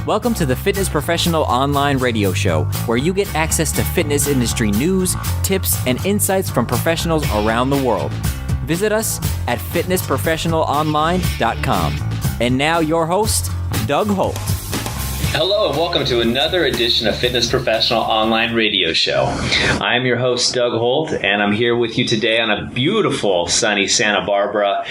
Welcome to the Fitness Professional Online Radio Show, where you get access to fitness industry news, tips, and insights from professionals around the world. Visit us at fitnessprofessionalonline.com. And now your host, Doug Holt. Hello and welcome to another edition of Fitness Professional Online Radio Show. I'm your host, Doug Holt, and I'm here with you today on a beautiful sunny Santa Barbara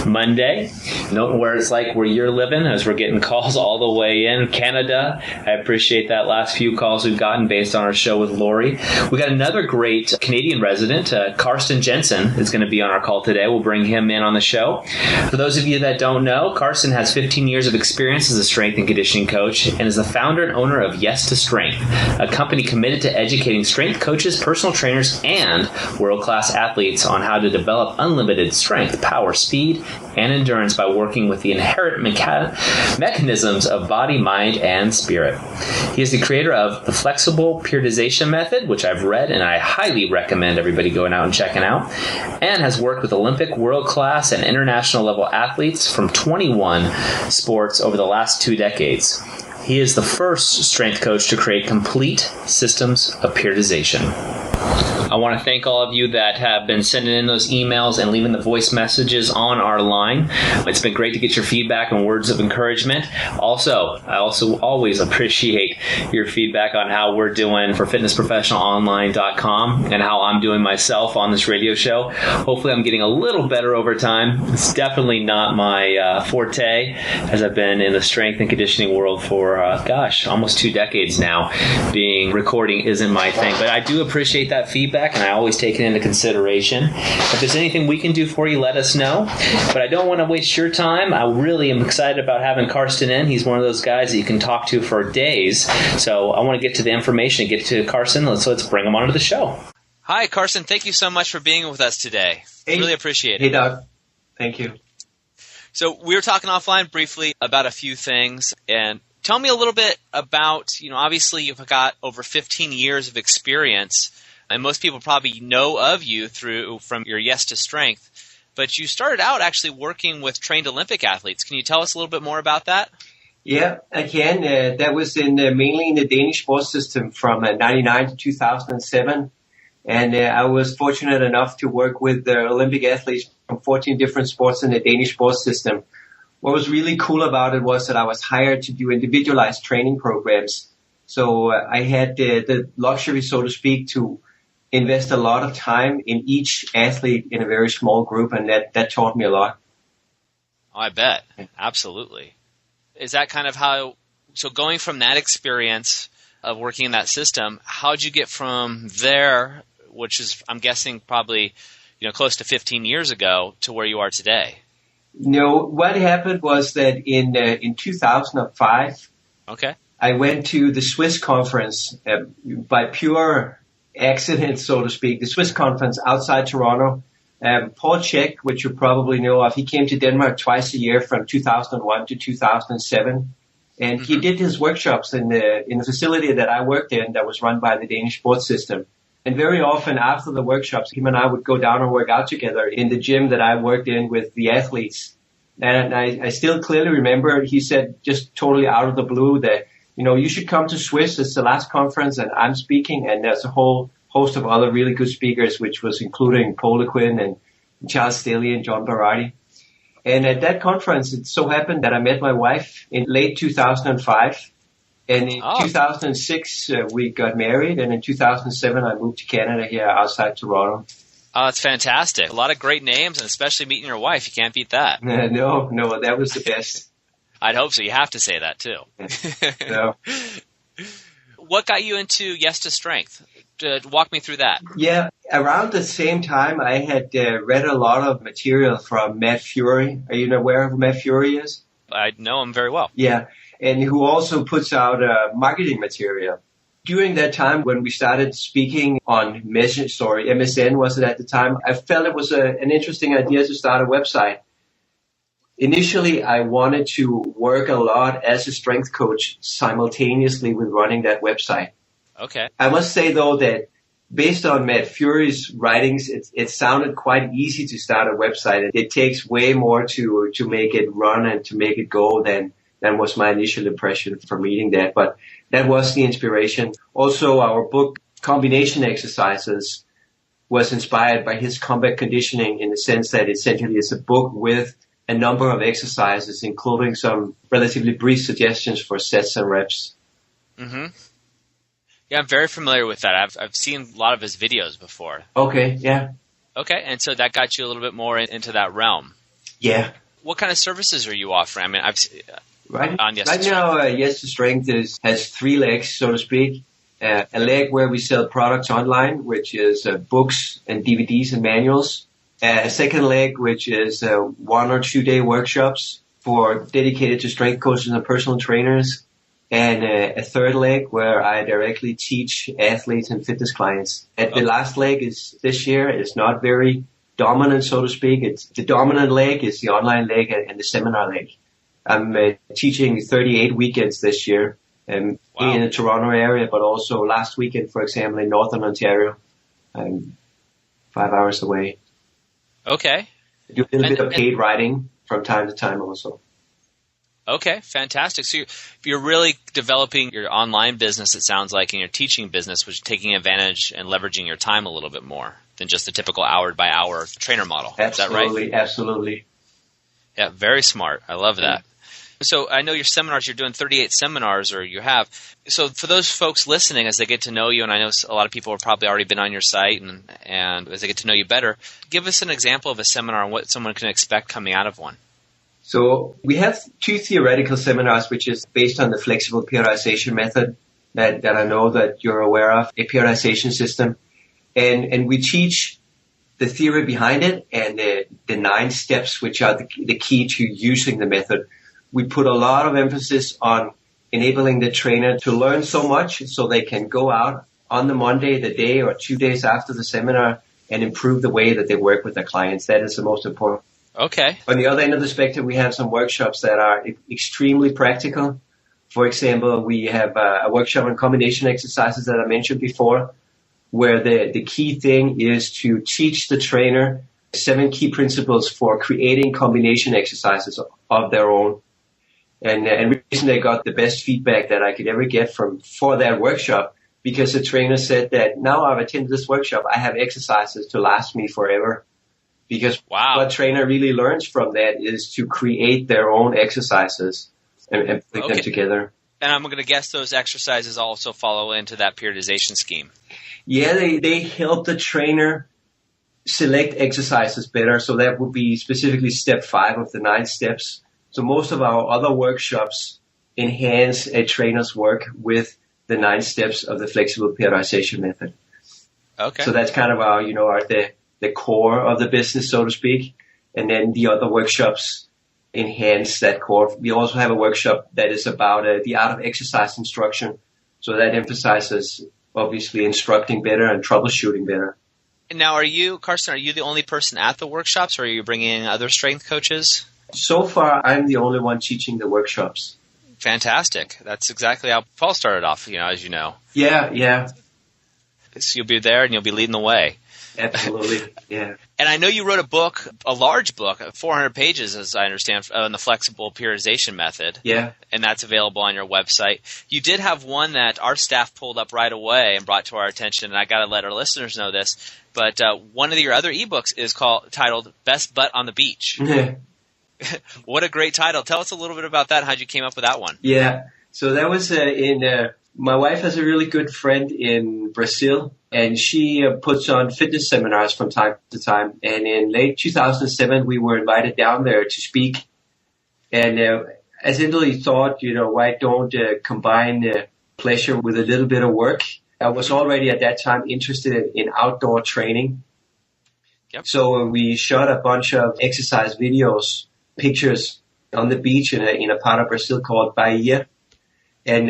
Monday. Note where it's like where you're living as we're getting calls all the way in Canada. I appreciate that last few calls we've gotten based on our show with Lori. We got another great Canadian resident, Karsten Jensen, is going to be on our call today. We'll bring him in on the show. For those of you that don't know, Karsten has 15 years of experience as a strength and conditioning coach and is the founder and owner of Yes to Strength, a company committed to educating strength coaches, personal trainers, and world-class athletes on how to develop unlimited strength, power, speed, and endurance by working with the inherent mechanisms of body, mind, and spirit. He is the creator of the flexible periodization method, which I've read and I highly recommend everybody going out and checking out, and has worked with Olympic, world-class, and international level athletes from 21 sports over the last 2 decades. He is the first strength coach to create complete systems of periodization. I want to thank all of you that have been sending in those emails and leaving the voice messages on our line. It's been great to get your feedback and words of encouragement. I also always appreciate your feedback on how we're doing for fitnessprofessionalonline.com and how I'm doing myself on this radio show. Hopefully I'm getting a little better over time. It's definitely not my forte, as I've been in the strength and conditioning world for, almost 2 decades now. Recording isn't my thing, but I do appreciate that feedback, and I always take it into consideration. If there's anything we can do for you, let us know. But I don't want to waste your time. I really am excited about having Karsten in. He's one of those guys that you can talk to for days. So I want to get to the information, get to Karsten. Let's bring him onto the show. Hi, Karsten. Thank you so much for being with us today. Hey, really appreciate it. Hey, Doug. Thank you. So we were talking offline briefly about a few things, and tell me a little bit about, obviously you've got over 15 years of experience, and most people probably know of you from your Yes to Strength, but you started out actually working with trained Olympic athletes. Can you tell us a little bit more about that? Yeah, I can. That was mainly in the Danish sports system from 99 to 2007. And I was fortunate enough to work with Olympic athletes from 14 different sports in the Danish sports system. What was really cool about it was that I was hired to do individualized training programs. So I had the luxury, so to speak, to invest a lot of time in each athlete in a very small group, and that taught me a lot. Oh, I bet. Absolutely. Is that kind of so going from that experience of working in that system, how'd you get from there, which is, I'm guessing, probably, close to 15 years ago, to where you are today? No, what happened was that in 2005, okay, I went to the Swiss conference by pure accident, so to speak, the Swiss conference outside Toronto. Paul Check, which you probably know of, he came to Denmark twice a year from 2001 to 2007. And he did his workshops in the facility that I worked in that was run by the Danish sports system. And very often after the workshops, him and I would go down and work out together in the gym that I worked in with the athletes. And I still clearly remember he said just totally out of the blue that, you should come to Swiss. It's the last conference and I'm speaking, and there's a whole host of other really good speakers, which was including Paul Lequin and Charles Staley and John Barati. And at that conference, it so happened that I met my wife in late 2005. And in 2006, we got married. And in 2007, I moved to Canada here outside Toronto. Oh, that's fantastic. A lot of great names, and especially meeting your wife. You can't beat that. No, that was the best. I'd hope so. You have to say that, too. No. What got you into Yes to Strength? Walk me through that. Yeah, around the same time, I had read a lot of material from Matt Fury. Are you aware of who Matt Fury is? I know him very well. Yeah, and who also puts out marketing material. During that time when we started speaking on MSN was it at the time, I felt it was an interesting idea to start a website. Initially, I wanted to work a lot as a strength coach simultaneously with running that website. Okay. I must say, though, that based on Matt Fury's writings, it sounded quite easy to start a website. It takes way more to make it run and to make it go than That was my initial impression from reading that, but that was the inspiration. Also, our book, Combination Exercises, was inspired by his combat conditioning in the sense that essentially it's a book with a number of exercises, including some relatively brief suggestions for sets and reps. Mm-hmm. Yeah, I'm very familiar with that. I've seen a lot of his videos before. Okay, yeah. Okay, and so that got you a little bit more into that realm. Yeah. What kind of services are you offering? I mean, Right on Yes right to now, Yes to Strength has 3 legs, so to speak. A leg where we sell products online, which is books and DVDs and manuals. A second leg, which is 1 or 2 day workshops dedicated to strength coaches and personal trainers. And a third leg where I directly teach athletes and fitness clients. And the last leg is this year is not very dominant, so to speak. It's the dominant leg is the online leg and the seminar leg. I'm teaching 38 weekends this year in the Toronto area, but also last weekend, for example, in Northern Ontario, 5 hours away. Okay. I do a little bit of paid writing from time to time also. Okay, fantastic. So you're really developing your online business, it sounds like, and your teaching business, which is taking advantage and leveraging your time a little bit more than just the typical hour-by-hour trainer model. Absolutely, Is that right? Absolutely. Yeah, very smart. I love that. So I know your seminars, you're doing 38 seminars, or you have. So for those folks listening, as they get to know you, and I know a lot of people have probably already been on your site, and as they get to know you better, give us an example of a seminar and what someone can expect coming out of one. So we have 2 theoretical seminars, which is based on the flexible periodization method that I know that you're aware of, a periodization system. And we teach the theory behind it and the 9 steps, which are the key to using the method. We put a lot of emphasis on enabling the trainer to learn so much so they can go out on the Monday, the day or 2 days after the seminar, and improve the way that they work with their clients. That is the most important. Okay. On the other end of the spectrum, we have some workshops that are extremely practical. For example, we have a workshop on combination exercises that I mentioned before, where the key thing is to teach the trainer 7 key principles for creating combination exercises of their own. And recently I got the best feedback that I could ever get for that workshop, because the trainer said that now I've attended this workshop, I have exercises to last me forever. Because what trainer really learns from that is to create their own exercises and put them together. And I'm going to guess those exercises also follow into that periodization scheme. Yeah, they help the trainer select exercises better. So that would be specifically step 5 of the 9 steps. So most of our other workshops enhance a trainer's work with the 9 steps of the flexible periodization method. Okay. So that's kind of the core of the business, so to speak. And then the other workshops enhance that core. We also have a workshop that is about the art of exercise instruction. So that emphasizes obviously instructing better and troubleshooting better. And now Karsten, are you the only person at the workshops, or are you bringing in other strength coaches? So far, I'm the only one teaching the workshops. Fantastic. That's exactly how Paul started off, as you know. Yeah. So you'll be there and you'll be leading the way. Absolutely, yeah. And I know you wrote a large book, 400 pages, as I understand, on the flexible periodization method. Yeah. And that's available on your website. You did have one that our staff pulled up right away and brought to our attention, and I got to let our listeners know this, but one of your other ebooks is titled Best Butt on the Beach. What a great title. Tell us a little bit about that and how you came up with that one. Yeah. So that was my wife has a really good friend in Brazil, and she puts on fitness seminars from time to time. And in late 2007, we were invited down there to speak. And I simply thought, why don't combine pleasure with a little bit of work? I was already at that time interested in outdoor training. Yep. So we shot a bunch of exercise videos, pictures on the beach in a part of Brazil called Bahia. And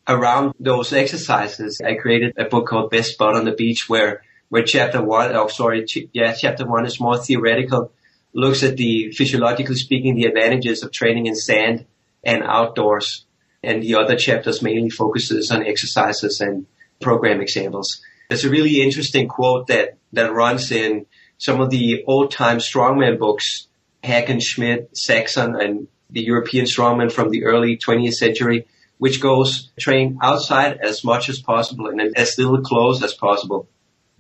around those exercises, I created a book called Best Butt on the Beach, where chapter 1 is more theoretical, looks at the, physiologically speaking, the advantages of training in sand and outdoors. And the other chapters mainly focuses on exercises and program examples. There's a really interesting quote that runs in some of the old-time strongman books, Hagen, Schmidt, Saxon, and the European strongman from the early 20th century, which goes train outside as much as possible and in as little clothes as possible.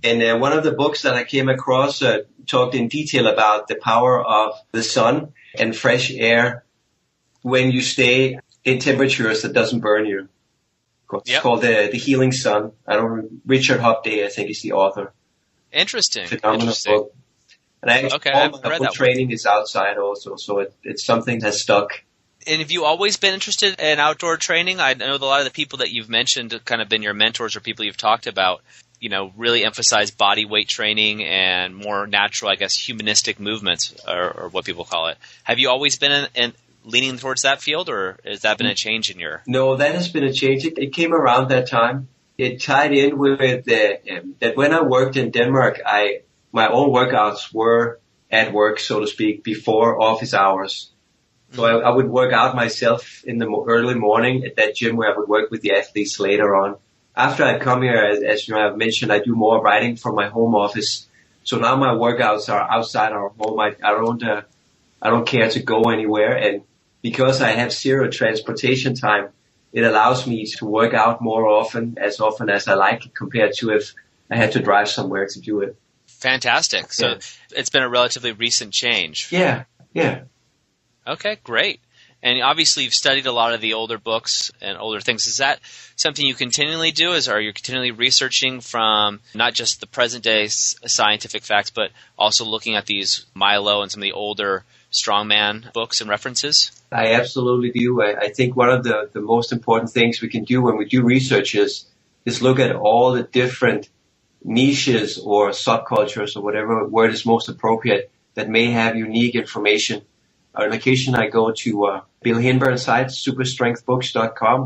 And one of the books that I came across talked in detail about the power of the sun and fresh air when you stay in temperatures that doesn't burn you. It's called The Healing Sun. Richard Hobday, I think, is the author. Interesting. Phenomenal book. And all my book training is outside also, so it's something that's stuck. And have you always been interested in outdoor training? I know that a lot of the people that you've mentioned have kind of been your mentors or people you've talked about, really emphasize body weight training and more natural, I guess, humanistic movements, or what people call it. Have you always been in leaning towards that field, or has that been a change in your... No, that has been a change. It came around that time. It tied in with that when I worked in Denmark, my own workouts were at work, so to speak, before office hours. So I would work out myself in the early morning at that gym where I would work with the athletes later on. After I come here, as I've mentioned, I do more writing from my home office. So now my workouts are outside our home. I don't care to go anywhere, and because I have zero transportation time, it allows me to work out more often as I like, compared to if I had to drive somewhere to do it. Fantastic. So it's been a relatively recent change. Yeah. Okay, great. And obviously you've studied a lot of the older books and older things. Is that something you continually do? Are you continually researching from not just the present day scientific facts, but also looking at these Milo and some of the older strongman books and references? I absolutely do. I think one of the most important things we can do when we do research is look at all the different niches or subcultures or whatever word is most appropriate that may have unique information. On occasion, I go to Bill Hinburn's site, superstrengthbooks.com,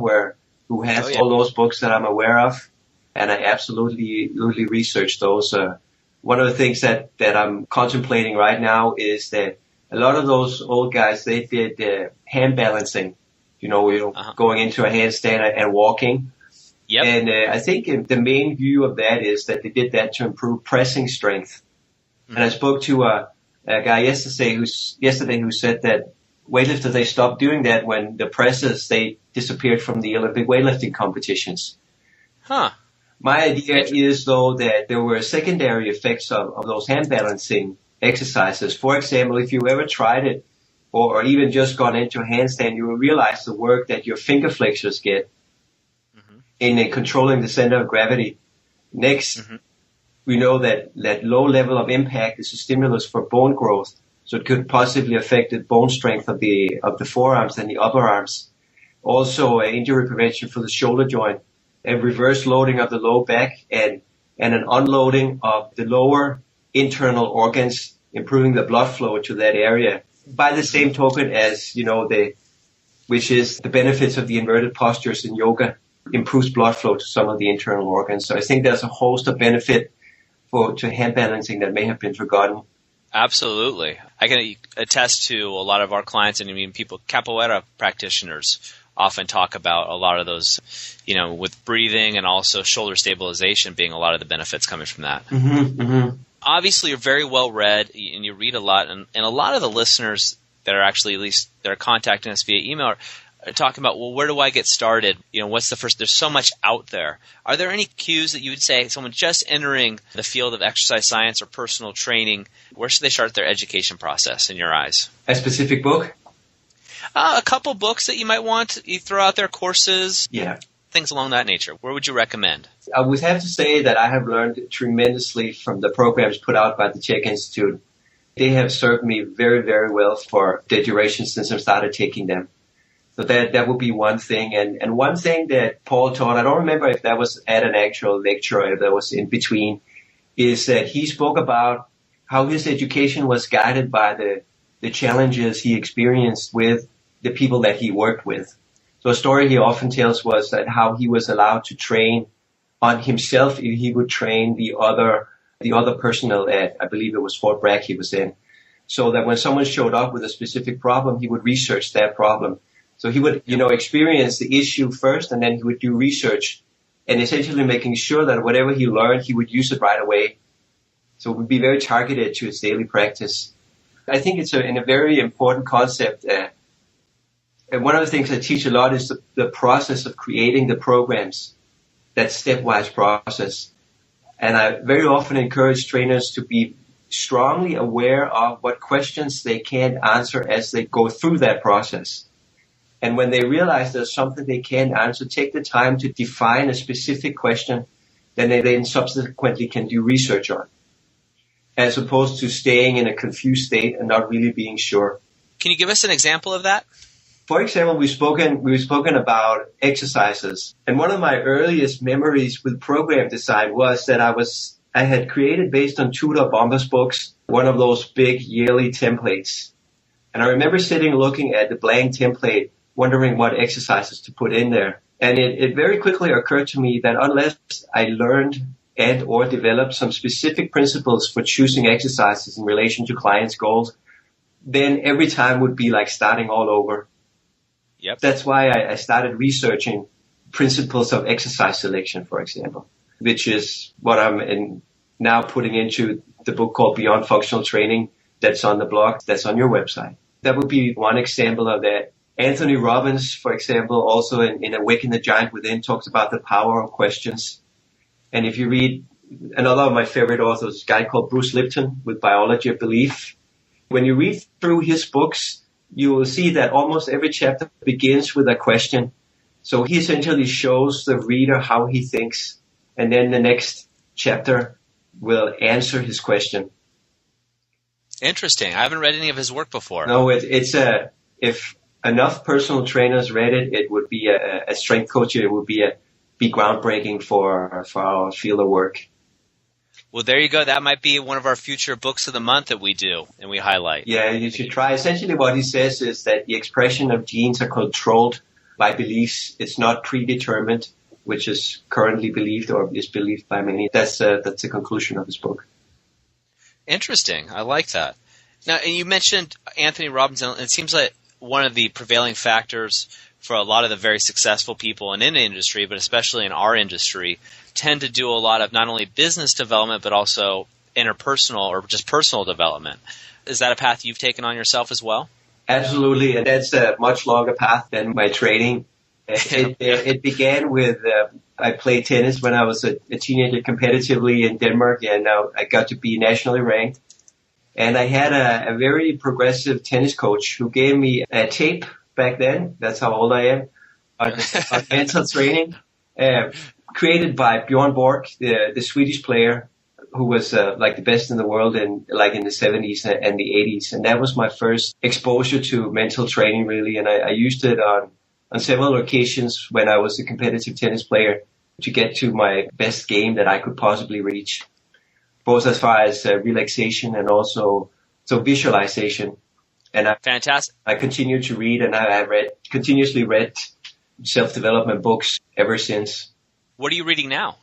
who has all those books that I'm aware of, and I absolutely research those. One of the things that I'm contemplating right now is that a lot of those old guys, they did hand balancing, going into a handstand and walking. Yep. And I think the main view of that is that they did that to improve pressing strength. Mm-hmm. And I spoke to a guy yesterday who said that weightlifters, they stopped doing that when the presses, they disappeared from the Olympic weightlifting competitions. Huh. My idea is, though, that there were secondary effects of those hand balancing exercises. For example, if you ever tried it or even just gone into a handstand, you will realize the work that your finger flexors get in controlling the center of gravity. Next, we know that low level of impact is a stimulus for bone growth, so it could possibly affect the bone strength of the forearms and the upper arms. Also, injury prevention for the shoulder joint, and reverse loading of the low back, and an unloading of the lower internal organs, improving the blood flow to that area. By the same token as, which is the benefits of the inverted postures in yoga, improves blood flow to some of the internal organs. So I think there's a host of benefit to hand balancing that may have been forgotten. Absolutely. I can attest to a lot of our clients, and I mean people, capoeira practitioners often talk about a lot of those, with breathing and also shoulder stabilization being a lot of the benefits coming from that. Obviously, you're very well read and you read a lot, and a lot of the listeners that are actually, at least, that are contacting us via email are talking about, well, where do I get started? What's the first? There's so much out there. Are there any cues that you would say someone just entering the field of exercise science or personal training, where should they start their education process in your eyes? A specific book? A couple books that you might want. You throw out there, courses, things along that nature. Where would you recommend? I would have to say that I have learned tremendously from the programs put out by the Czech Institute. They have served me very, very well for the duration since I started taking them. So that would be one thing. And one thing that Paul taught, I don't remember if that was at an actual lecture or if that was in between, is that he spoke about how his education was guided by the challenges he experienced with the people that he worked with. So a story he often tells was that how he was allowed to train on himself if he would train the other personnel at, I believe it was Fort Bragg he was in. So that when someone showed up with a specific problem, he would research that problem. So he would, experience the issue first, and then he would do research and essentially making sure that whatever he learned, he would use it right away. So it would be very targeted to his daily practice. I think it's a very important concept And one of the things I teach a lot is the process of creating the programs, that stepwise process. And I very often encourage trainers to be strongly aware of what questions they can't answer as they go through that process. And when they realize there's something they can't answer, take the time to define a specific question that they then subsequently can do research on, as opposed to staying in a confused state and not really being sure. Can you give us an example of that? For example, we've spoken about exercises. And one of my earliest memories with program design was that I had created, based on Tudor Bombers books, one of those big yearly templates. And I remember sitting looking at the blank template, wondering what exercises to put in there. And it very quickly occurred to me that unless I learned and or developed some specific principles for choosing exercises in relation to clients' goals, then every time would be like starting all over. Yep. That's why I started researching principles of exercise selection, for example, which is what I'm now putting into the book called Beyond Functional Training that's on the blog, that's on your website. That would be one example of that. Anthony Robbins, for example, also in Awaken the Giant Within, talks about the power of questions. And if you read another of my favorite authors, a guy called Bruce Lipton with Biology of Belief, when you read through his books, you will see that almost every chapter begins with a question. So he essentially shows the reader how he thinks, and then the next chapter will answer his question. Interesting. I haven't read any of his work before. No, if enough personal trainers read it, it would be a strength coach. It would be groundbreaking for our field of work. Well, there you go. That might be one of our future books of the month that we do and we highlight. Yeah, you should try. Essentially what he says is that the expression of genes are controlled by beliefs. It's not predetermined, which is currently believed or is believed by many. That's the conclusion of his book. Interesting. I like that. Now, and you mentioned Anthony Robbins, and it seems like one of the prevailing factors for a lot of the very successful people in the industry, but especially in our industry, tend to do a lot of not only business development, but also interpersonal or just personal development. Is that a path you've taken on yourself as well? Absolutely, and that's a much longer path than my training. It began with, I played tennis when I was a teenager competitively in Denmark, and I got to be nationally ranked. And I had a very progressive tennis coach who gave me a tape back then, that's how old I am, on mental training, created by Bjorn Borg, the Swedish player who was like the best in the world in the 70s and the 80s. And that was my first exposure to mental training, really. And I used it on several occasions when I was a competitive tennis player to get to my best game that I could possibly reach, both as far as relaxation and also visualization. And Fantastic. I continue to read, and I continuously read self-development books ever since. What are you reading now?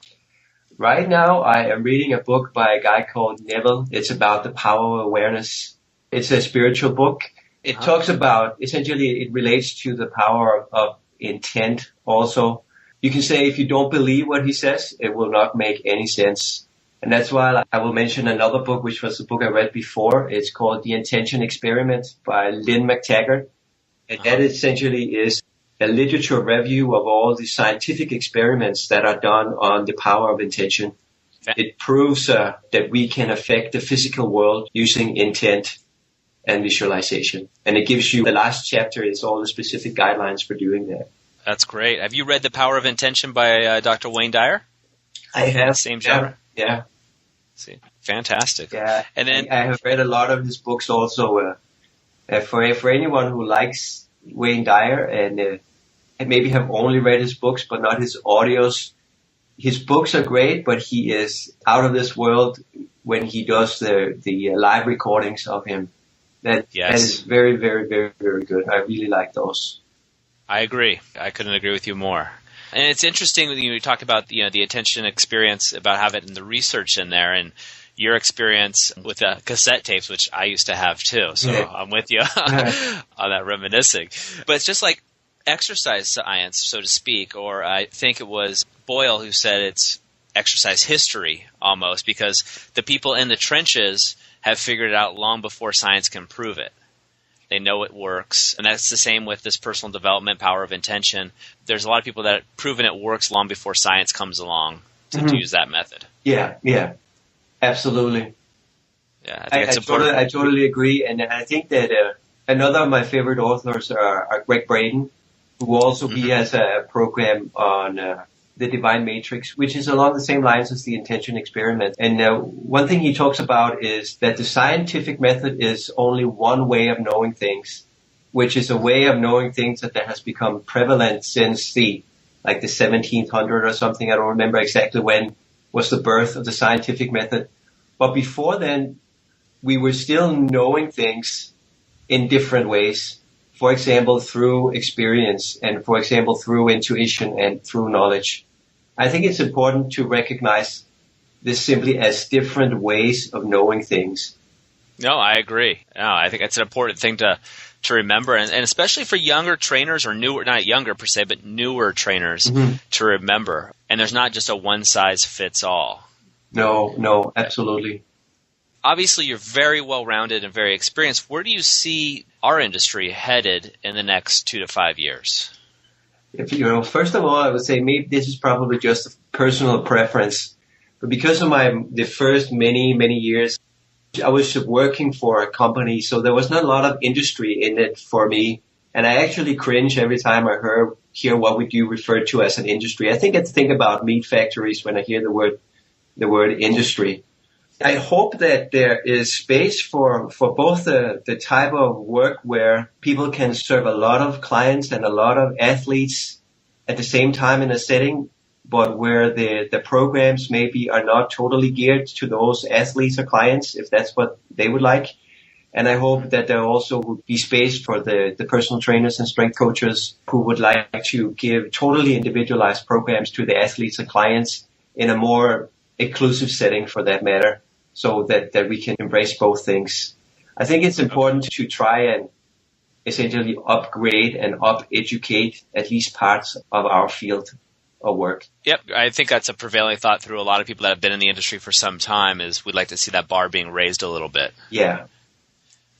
Right now, I am reading a book by a guy called Neville. It's about the power of awareness. It's a spiritual book. It talks about, essentially, it relates to the power of intent also. You can say if you don't believe what he says, it will not make any sense. And that's why I will mention another book, which was the book I read before. It's called The Intention Experiment by Lynn McTaggart. And that essentially is a literature review of all the scientific experiments that are done on the power of intention. It proves that we can affect the physical world using intent and visualization. And it gives you, the last chapter is all the specific guidelines for doing that. That's great. Have you read The Power of Intention by Dr. Wayne Dyer? I have. Same genre? Yeah. See, fantastic. Yeah. And then I have read a lot of his books also. For anyone who likes Wayne Dyer and maybe have only read his books but not his audios, his books are great, but he is out of this world when he does the live recordings of him. That is very, very, very, very good. I really like those. I agree. I couldn't agree with you more. And it's interesting when you talk about the attention experience, about having the research in there, and your experience with cassette tapes, which I used to have too. So I'm with you on that reminiscing. But it's just like exercise science, so to speak, or I think it was Boyle who said it's exercise history almost, because the people in the trenches have figured it out long before science can prove it. They know it works. And that's the same with this personal development, power of intention. There's a lot of people that have proven it works long before science comes along to use that method. Yeah, absolutely. Yeah, I think it's important. I totally agree. And I think that another of my favorite authors are Greg Braden, who also he has a program on the Divine Matrix, which is along the same lines as the Intention Experiment. And one thing he talks about is that the scientific method is only one way of knowing things, which is a way of knowing things that has become prevalent since the 1700 or something. I don't remember exactly when was the birth of the scientific method. But before then, we were still knowing things in different ways. For example, through experience and, for example, through intuition and through knowledge. I think it's important to recognize this simply as different ways of knowing things. No, I agree. No, I think it's an important thing to remember, and especially for younger trainers or newer, not younger per se, but newer trainers to remember. And there's not just a one-size-fits-all. No, absolutely. Obviously, you're very well-rounded and very experienced. Where do you see our industry headed in the next 2 to 5 years? First of all, I would say maybe this is probably just a personal preference. But because of the first many years, I was working for a company, so there was not a lot of industry in it for me. And I actually cringe every time I hear what we do referred to as an industry. I think about meat factories when I hear the word industry. I hope that there is space for both the type of work where people can serve a lot of clients and a lot of athletes at the same time in a setting, but where the programs maybe are not totally geared to those athletes or clients, if that's what they would like. And I hope that there also would be space for the personal trainers and strength coaches who would like to give totally individualized programs to the athletes and clients in a more inclusive setting for that matter, so that we can embrace both things. I think it's important to try and essentially upgrade and up-educate at least parts of our field of work. Yep, I think that's a prevailing thought through a lot of people that have been in the industry for some time is we'd like to see that bar being raised a little bit. Yeah.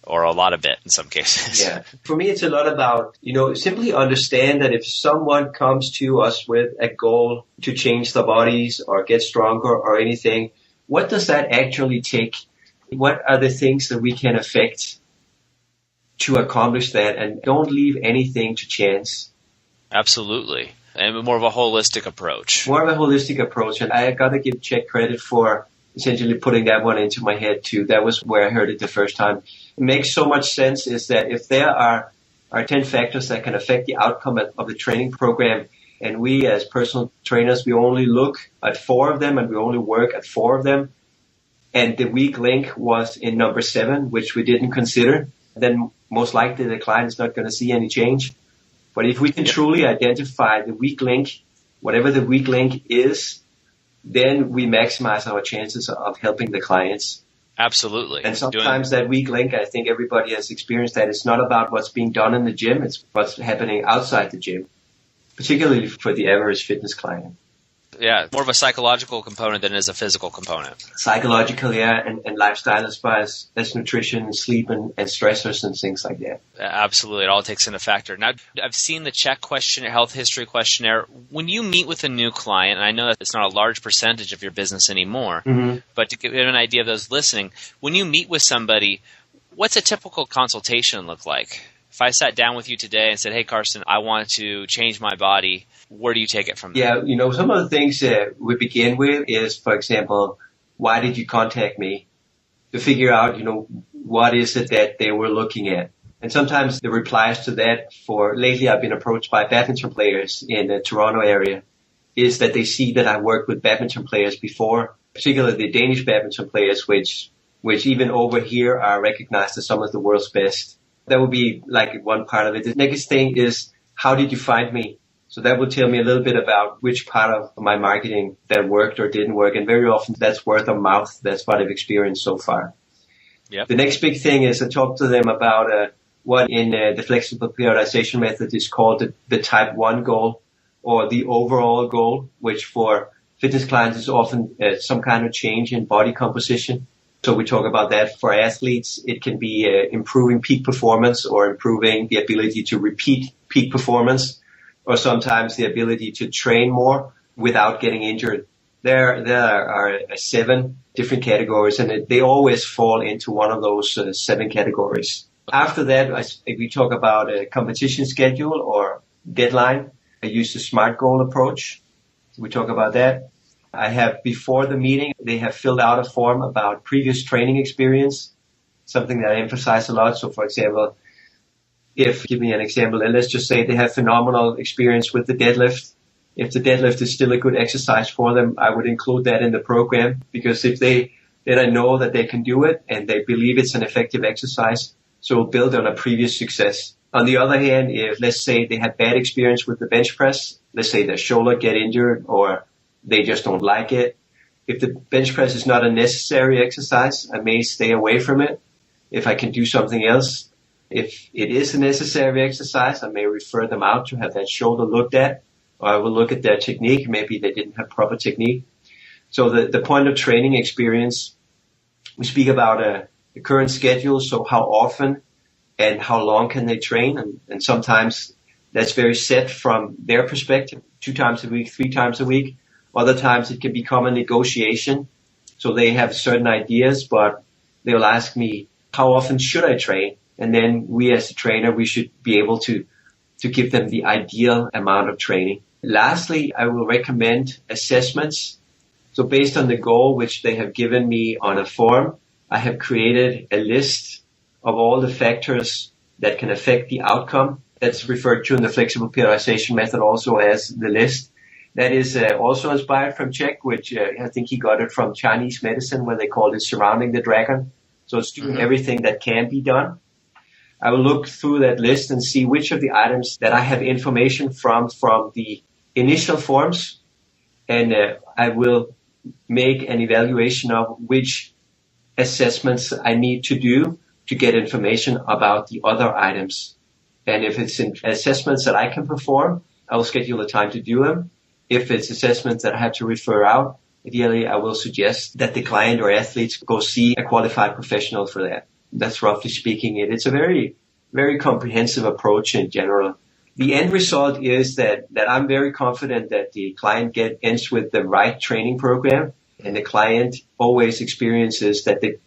Or a lot of it in some cases. Yeah. For me, it's a lot about, simply understand that if someone comes to us with a goal to change their bodies or get stronger or anything, what does that actually take? What are the things that we can affect to accomplish that? And don't leave anything to chance. Absolutely. And more of a holistic approach. And I got to give Chet credit for essentially putting that one into my head too. That was where I heard it the first time. It makes so much sense is that if there are 10 factors that can affect the outcome of the training program, and we as personal trainers, we only look at 4 of them and we only work at 4 of them, and the weak link was in number 7, which we didn't consider, then most likely the client is not going to see any change. But if we can truly identify the weak link, whatever the weak link is, then we maximize our chances of helping the clients. Absolutely. And sometimes that weak link, I think everybody has experienced that. It's not about what's being done in the gym. It's what's happening outside the gym, particularly for the average fitness client. Yeah, more of a psychological component than it is a physical component. Psychological, yeah, and lifestyle as far as nutrition, sleep, and stressors and things like that. Absolutely. It all takes into factor. Now, I've seen the CHEK questionnaire, health history questionnaire. When you meet with a new client, and I know that it's not a large percentage of your business anymore, but to give an idea of those listening, when you meet with somebody, what's a typical consultation look like? If I sat down with you today and said, hey, Karsten, I want to change my body, where do you take it from there? Yeah, some of the things we begin with is, for example, why did you contact me? To figure out, what is it that they were looking at. And sometimes the replies to that lately I've been approached by badminton players in the Toronto area, is that they see that I worked with badminton players before, particularly the Danish badminton players, which even over here are recognized as some of the world's best. That would be like one part of it. The next thing is, how did you find me? So that will tell me a little bit about which part of my marketing that worked or didn't work. And very often that's word of mouth. That's what I've experienced so far. Yep. The next big thing is I talk to them about what in the flexible periodization method is called the type 1 goal or the overall goal, which for fitness clients is often some kind of change in body composition. So we talk about that for athletes. It can be improving peak performance or improving the ability to repeat peak performance, or sometimes the ability to train more without getting injured. There are 7 different categories, and they always fall into one of those 7 categories. After that, we talk about a competition schedule or deadline. I use the SMART goal approach. We talk about that. I have, before the meeting, they have filled out a form about previous training experience, something that I emphasize a lot. So, for example, give me an example, and let's just say they have phenomenal experience with the deadlift. If the deadlift is still a good exercise for them, I would include that in the program, because then I know that they can do it and they believe it's an effective exercise. So build on a previous success. On the other hand, if let's say they had bad experience with the bench press, let's say their shoulder get injured or they just don't like it. If the bench press is not a necessary exercise, I may stay away from it if I can do something else. If it is a necessary exercise, I may refer them out to have that shoulder looked at, or I will look at their technique. Maybe they didn't have proper technique. So the point of training experience, we speak about the current schedule, so how often and how long can they train, and sometimes that's very set from their perspective, 2 times a week, 3 times a week. Other times it can become a negotiation, so they have certain ideas, but they'll ask me, how often should I train? And then we as a trainer, we should be able to give them the ideal amount of training. Lastly, I will recommend assessments. So based on the goal which they have given me on a form, I have created a list of all the factors that can affect the outcome. That's referred to in the flexible periodization method also as the list. That is also inspired from Czech, which I think he got it from Chinese medicine, where they called it surrounding the dragon. So it's doing everything that can be done. I will look through that list and see which of the items that I have information from the initial forms, and I will make an evaluation of which assessments I need to do to get information about the other items. And if it's assessments that I can perform, I will schedule a time to do them. If it's assessments that I have to refer out, ideally I will suggest that the client or athletes go see a qualified professional for that. That's roughly speaking it. It's a very, very comprehensive approach in general. The end result is that I'm very confident that the client ends with the right training program, and the client always experiences that the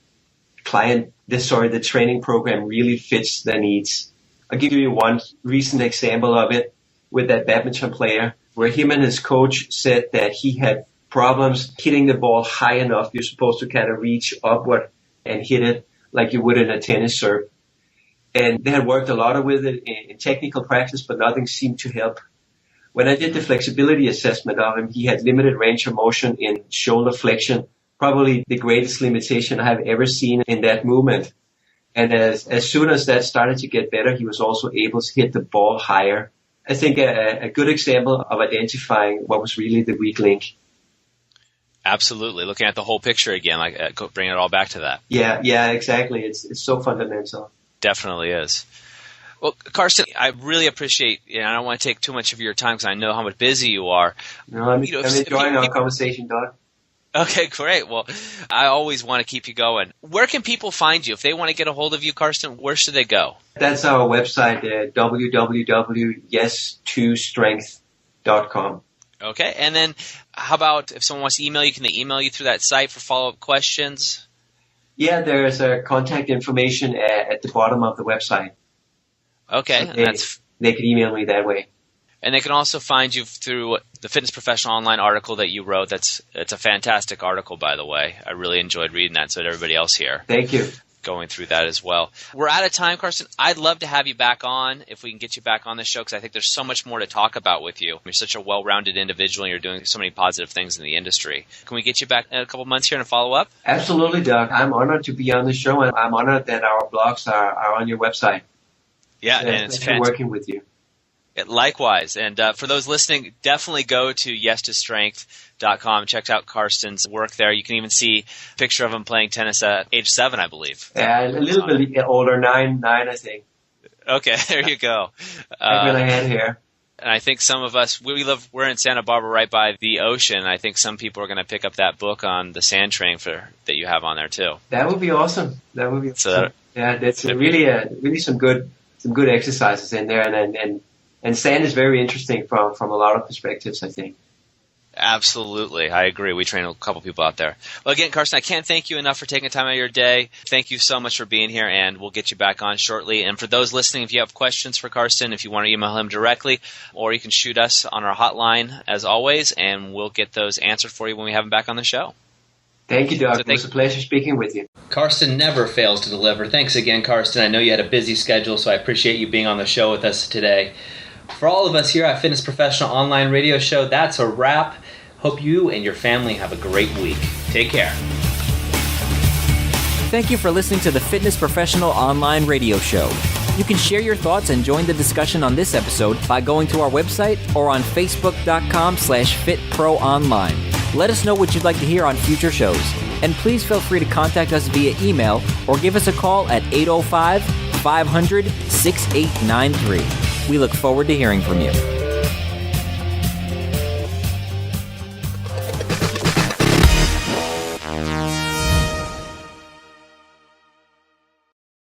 training program really fits their needs. I'll give you one recent example of it with that badminton player, where him and his coach said that he had problems hitting the ball high enough. You're supposed to kind of reach upward and hit it like you would in a tennis serve. And they had worked a lot with it in technical practice, but nothing seemed to help. When I did the flexibility assessment of him, he had limited range of motion in shoulder flexion, probably the greatest limitation I have ever seen in that movement. And as soon as that started to get better, he was also able to hit the ball higher. I think a good example of identifying what was really the weak link. Absolutely. Looking at the whole picture again, bringing it all back to that. Yeah, exactly. It's so fundamental. Definitely is. Well, Karsten, I really appreciate, I don't want to take too much of your time because I know how much busy you are. No, I'm enjoying our conversation, Doug. Okay, great. Well, I always want to keep you going. Where can people find you? If they want to get a hold of you, Karsten, where should they go? That's our website, www.yes2strength.com. Okay, and then how about if someone wants to email you, can they email you through that site for follow-up questions? Yeah, there's contact information at the bottom of the website. Okay. So they can email me that way. And they can also find you through the Fitness Professional Online article that you wrote. It's a fantastic article, by the way. I really enjoyed reading that, so did everybody else here. Thank you. Going through that as well. We're out of time, Karsten. I'd love to have you back on if we can get you back on the show, because I think there's so much more to talk about with you. You're such a well-rounded individual, and you're doing so many positive things in the industry. Can we get you back in a couple months here and follow up? Absolutely, Doug. I'm honored to be on the show, and I'm honored that our blogs are on your website. Yeah, and it's fantastic working with you. Likewise. And for those listening, definitely go to yes2strength.com. Check out Karsten's work there. You can even see a picture of him playing tennis at age 7, I believe. A little bit older, 9, I think. Okay, there you go. Back when I had hair. And I think some of us, we're in Santa Barbara right by the ocean. I think some people are going to pick up that book on the sand train that you have on there too. That would be awesome. So, yeah, that's really some good exercises in there, and sand is very interesting from a lot of perspectives, I think. Absolutely. I agree. We train a couple people out there. Well, again, Karsten, I can't thank you enough for taking time out of your day. Thank you so much for being here, and we'll get you back on shortly. And for those listening, if you have questions for Karsten, if you want to email him directly, or you can shoot us on our hotline, as always, and we'll get those answered for you when we have him back on the show. Thank you, Doug. It was a pleasure speaking with you. Karsten never fails to deliver. Thanks again, Karsten. I know you had a busy schedule, so I appreciate you being on the show with us today. For all of us here at Fitness Professional Online Radio Show, that's a wrap. Hope you and your family have a great week. Take care. Thank you for listening to the Fitness Professional Online Radio Show. You can share your thoughts and join the discussion on this episode by going to our website or on facebook.com/fitproonline. Let us know what you'd like to hear on future shows. And please feel free to contact us via email or give us a call at 805-500-6893. We look forward to hearing from you.